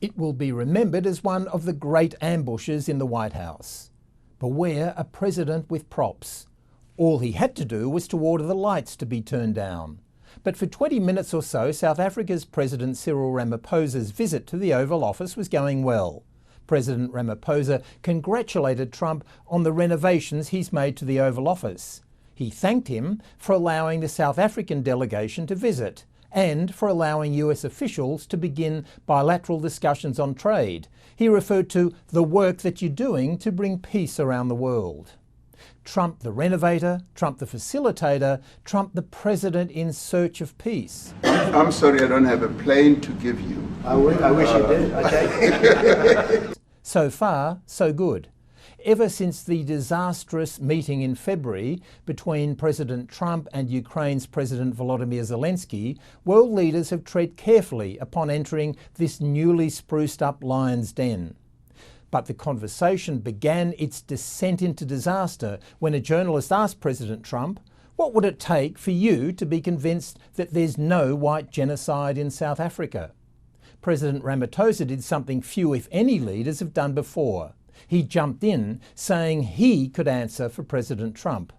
It will be remembered as one of the great ambushes in the White House. Beware a president with props. All he had to do was to order the lights to be turned down. But for 20 minutes or so, South Africa's President Cyril Ramaphosa's visit to the Oval Office was going well. President Ramaphosa congratulated Trump on the renovations he's made to the Oval Office. He thanked him for allowing the South African delegation to visit and for allowing US officials to begin bilateral discussions on trade. He referred to the work that you're doing to bring peace around the world. Trump the renovator, Trump the facilitator, Trump the president in search of peace. I'm sorry, I don't have a plane to give you. I wish you did. Okay. So far, so good. Ever since the disastrous meeting in February between President Trump and Ukraine's President Volodymyr Zelensky, world leaders have tread carefully upon entering this newly spruced up lion's den. But the conversation began its descent into disaster when a journalist asked President Trump, "What would it take for you to be convinced that there's no white genocide in South Africa?" President Ramaphosa did something few, if any, leaders have done before. He jumped in, saying he could answer for President Trump.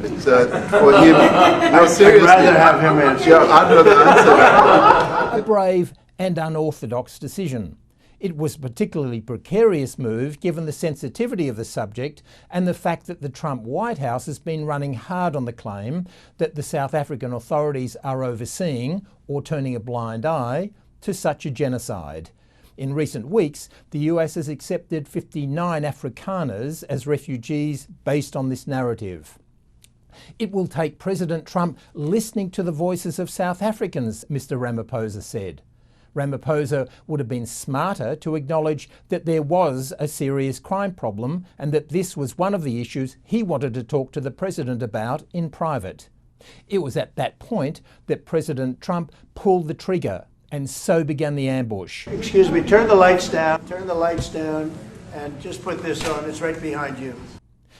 It's for him. No, seriously. I'd rather have him answer. Yeah, I'd rather answer. A brave and unorthodox decision. It was a particularly precarious move given the sensitivity of the subject and the fact that the Trump White House has been running hard on the claim that the South African authorities are overseeing, or turning a blind eye, to such a genocide. In recent weeks, the US has accepted 59 Afrikaners as refugees based on this narrative. It will take President Trump listening to the voices of South Africans, Mr. Ramaphosa said. Ramaphosa would have been smarter to acknowledge that there was a serious crime problem and that this was one of the issues he wanted to talk to the president about in private. It was at that point that President Trump pulled the trigger, and so began the ambush. Excuse me, turn the lights down, and just put this on. It's right behind you.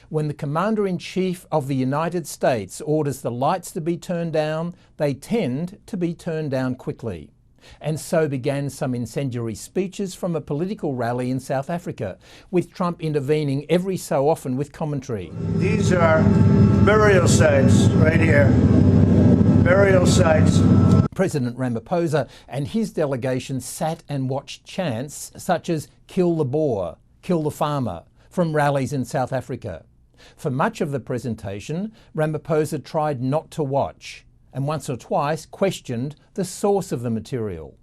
When the Commander-in-Chief of the United States orders the lights to be turned down, they tend to be turned down quickly. And so began some incendiary speeches from a political rally in South Africa, with Trump intervening every so often with commentary. These are burial sites right here. Burial sites. President Ramaphosa and his delegation sat and watched chants such as "kill the Boer," "kill the farmer" from rallies in South Africa. For much of the presentation, Ramaphosa tried not to watch, and once or twice questioned the source of the material.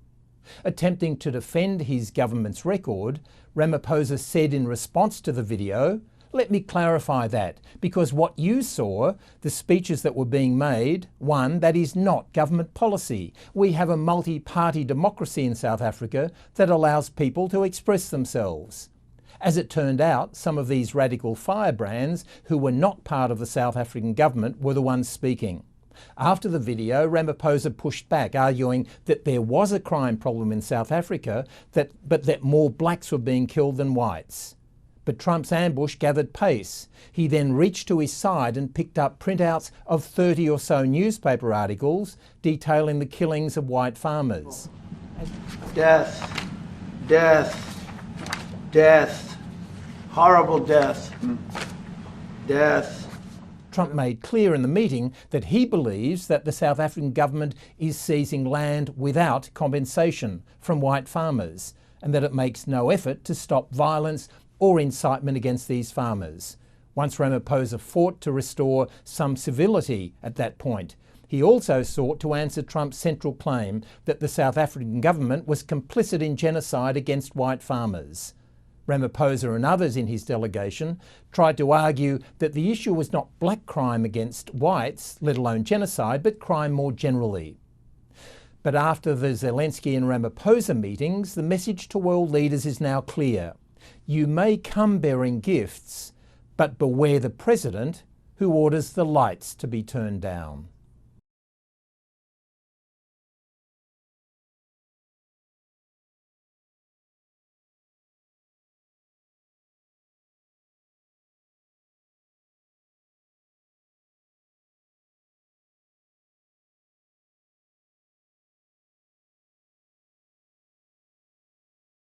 Attempting to defend his government's record, Ramaphosa said in response to the video, "Let me clarify that, because what you saw, the speeches that were being made, one, that is not government policy. We have a multi-party democracy in South Africa that allows people to express themselves." As it turned out, some of these radical firebrands who were not part of the South African government were the ones speaking. After the video, Ramaphosa pushed back, arguing that there was a crime problem in South Africa, but that more blacks were being killed than whites. But Trump's ambush gathered pace. He then reached to his side and picked up printouts of 30 or so newspaper articles detailing the killings of white farmers. Death, death, death, horrible death, death. Trump made clear in the meeting that he believes that the South African government is seizing land without compensation from white farmers, and that it makes no effort to stop violence or incitement against these farmers. Once Ramaphosa fought to restore some civility at that point. He also sought to answer Trump's central claim that the South African government was complicit in genocide against white farmers. Ramaphosa and others in his delegation tried to argue that the issue was not black crime against whites, let alone genocide, but crime more generally. But after the Zelensky and Ramaphosa meetings, the message to world leaders is now clear. You may come bearing gifts, but beware the president who orders the lights to be turned down.